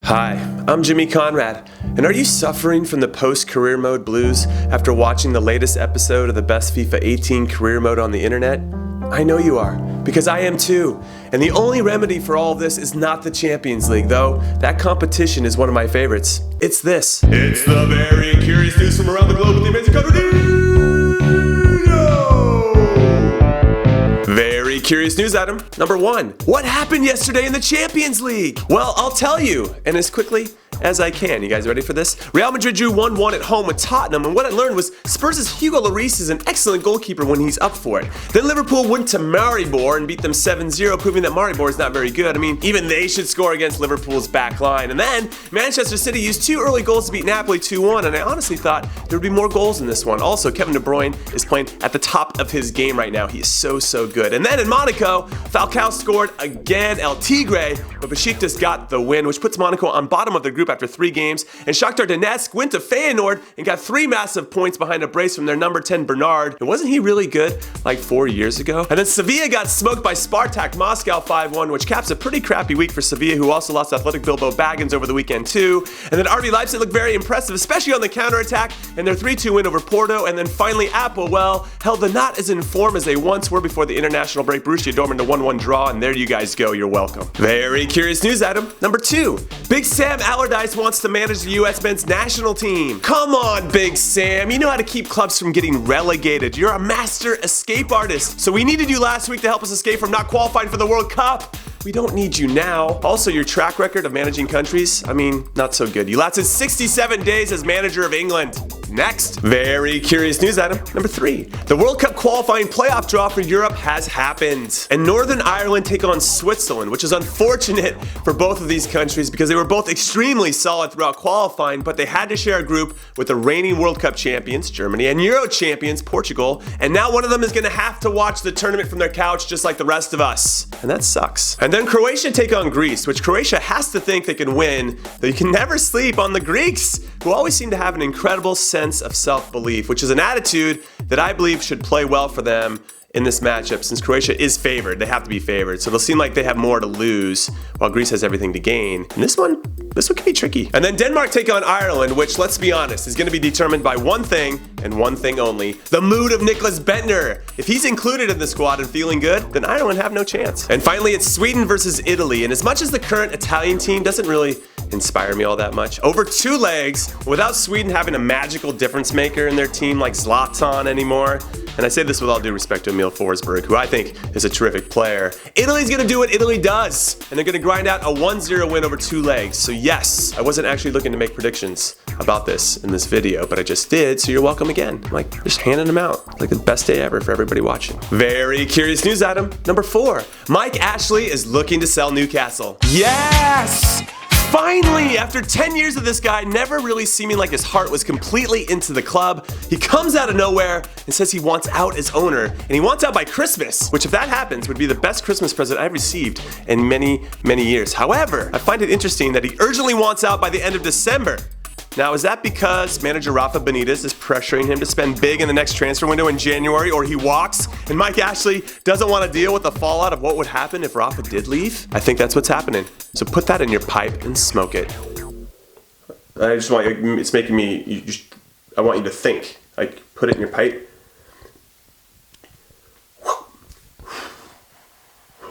Hi, I'm Jimmy Conrad, and are you suffering from the post-career mode blues after watching the latest episode of the best FIFA 18 career mode on the internet? I know you are, because I am too. And the only remedy for all of this is not the Champions League, though that competition is one of my favorites. It's this. It's the very curious news from around the globe with the amazing cover. Very curious news item number 1. What happened yesterday in the Champions League? Well, I'll tell you, and as quickly as I can. You guys ready for this? Real Madrid drew 1-1 at home with Tottenham, and what I learned was Spurs' Hugo Lloris is an excellent goalkeeper when he's up for it. Then Liverpool went to Maribor and beat them 7-0, proving that Maribor is not very good. I mean, even they should score against Liverpool's back line. And then Manchester City used 2 early goals to beat Napoli 2-1, and I honestly thought there would be more goals in this one. Also, Kevin De Bruyne is playing at the top of his game right now. He is so good. And then in Monaco, Falcao scored again, El Tigre, but Besiktas got the win, which puts Monaco on bottom of the group after 3 games. And Shakhtar Donetsk went to Feyenoord and got 3 massive points behind a brace from their number 10 Bernard. And wasn't he really good like 4 years ago? And then Sevilla got smoked by Spartak Moscow 5-1, which caps a pretty crappy week for Sevilla, who also lost Athletic Bilbao Baggins over the weekend too. And then RB Leipzig looked very impressive, especially on the counterattack, and their 3-2 win over Porto. And then finally Apple, held the not as in form as they once were before the international break. Borussia Dortmund a 1-1 draw, and there you guys go. You're welcome. Very curious news item number 2. Big Sam Allardyce wants to manage the U.S. men's national team. Come on, Big Sam. You know how to keep clubs from getting relegated. You're a master escape artist. So we needed you last week to help us escape from not qualifying for the World Cup. We don't need you now. Also, your track record of managing countries, not so good. You lasted 67 days as manager of England. Next, very curious news item number 3. The World Cup qualifying playoff draw for Europe has happened. And Northern Ireland take on Switzerland, which is unfortunate for both of these countries because they were both extremely solid throughout qualifying, but they had to share a group with the reigning World Cup champions, Germany, and Euro champions, Portugal. And now one of them is going to have to watch the tournament from their couch just like the rest of us. And that sucks. And then Croatia take on Greece, which Croatia has to think they can win, though you can never sleep on the Greeks, who always seem to have an incredible sense of self-belief, which is an attitude that I believe should play well for them in this matchup. Since Croatia is favored, they have to be favored, so they'll seem like they have more to lose while Greece has everything to gain. And this one can be tricky. And then Denmark take on Ireland, which, let's be honest, is going to be determined by one thing and one thing only: the mood of Niklas Bentner. If he's included in the squad and feeling good, then Ireland have no chance. And finally, it's Sweden versus Italy, and as much as the current Italian team doesn't really inspire me all that much, over 2 legs, without Sweden having a magical difference maker in their team like Zlatan anymore, and I say this with all due respect to Emil Forsberg, who I think is a terrific player, Italy's gonna do what Italy does, and they're gonna grind out a 1-0 win over 2 legs. So yes, I wasn't actually looking to make predictions about this in this video, but I just did, so you're welcome again. I'm like, just handing them out. Like the best day ever for everybody watching. Very curious news item number 4. Mike Ashley is looking to sell Newcastle. Yes! Finally, after 10 years of this guy never really seeming like his heart was completely into the club, he comes out of nowhere and says he wants out as owner, and he wants out by Christmas, which if that happens would be the best Christmas present I've received in many years. However, I find it interesting that he urgently wants out by the end of December. Now, is that because manager Rafa Benitez is pressuring him to spend big in the next transfer window in January, or he walks and Mike Ashley doesn't want to deal with the fallout of what would happen if Rafa did leave? I think that's what's happening. So put that in your pipe and smoke it. I just want you, it's making me, I want you to think. Like, put it in your pipe.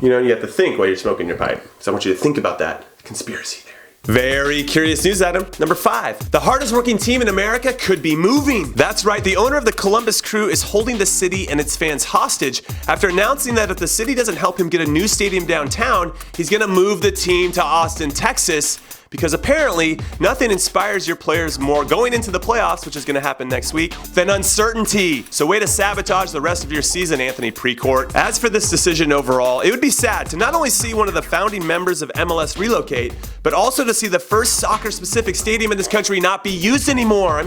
You know, you have to think while you're smoking your pipe. So I want you to think about that conspiracy theory. Very curious news item number 5. The hardest working team in America could be moving. That's right, the owner of the Columbus Crew is holding the city and its fans hostage after announcing that if the city doesn't help him get a new stadium downtown, he's gonna move the team to Austin, Texas, because apparently nothing inspires your players more going into the playoffs, which is going to happen next week, than uncertainty. So way to sabotage the rest of your season, Anthony Precourt. As for this decision overall, it would be sad to not only see one of the founding members of MLS relocate, but also to see the first soccer-specific stadium in this country not be used anymore.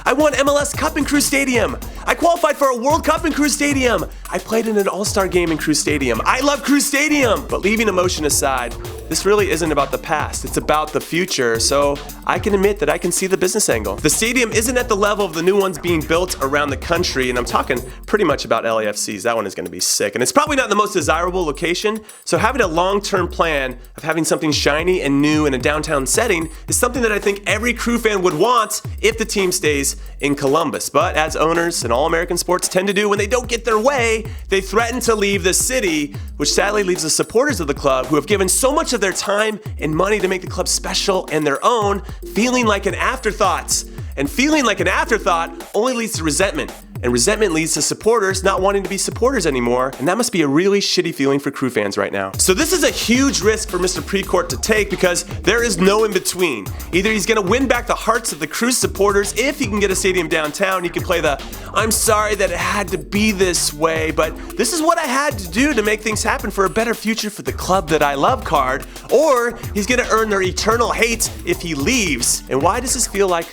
I won MLS Cup in Crew Stadium. I qualified for a World Cup in Crew Stadium. I played in an All-Star game in Crew Stadium. I love Crew Stadium. But leaving emotion aside, this really isn't about the past, it's about the future, so I can admit that I can see the business angle. The stadium isn't at the level of the new ones being built around the country, and I'm talking pretty much about LAFC's. That one is going to be sick, and it's probably not the most desirable location, so having a long-term plan of having something shiny and new in a downtown setting is something that I think every Crew fan would want if the team stays in Columbus. But as owners and all American sports tend to do when they don't get their way, they threaten to leave the city, which sadly leaves the supporters of the club, who have given so much of their time and money to make the club special and their own, feeling like an afterthought. And feeling like an afterthought only leads to resentment. And resentment leads to supporters not wanting to be supporters anymore, and that must be a really shitty feeling for Crew fans right now. So this is a huge risk for Mr. Precourt to take because there is no in between. Either he's gonna win back the hearts of the Crew supporters if he can get a stadium downtown, he can play the "I'm sorry that it had to be this way, but this is what I had to do to make things happen for a better future for the club that I love" card, or he's gonna earn their eternal hate if he leaves. And why does this feel like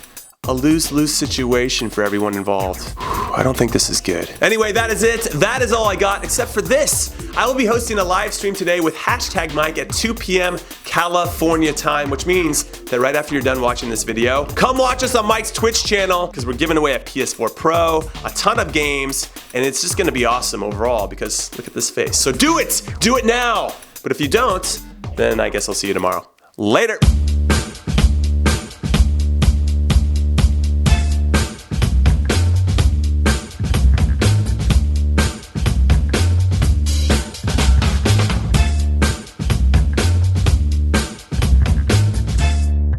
a lose-lose situation for everyone involved? I don't think this is good. Anyway, that is it. That is all I got, except for this. I will be hosting a live stream today with #Mike at 2 p.m. California time, which means that right after you're done watching this video, come watch us on Mike's Twitch channel, because we're giving away a PS4 Pro, a ton of games, and it's just gonna be awesome overall, because look at this face. So do it now. But if you don't, then I guess I'll see you tomorrow. Later.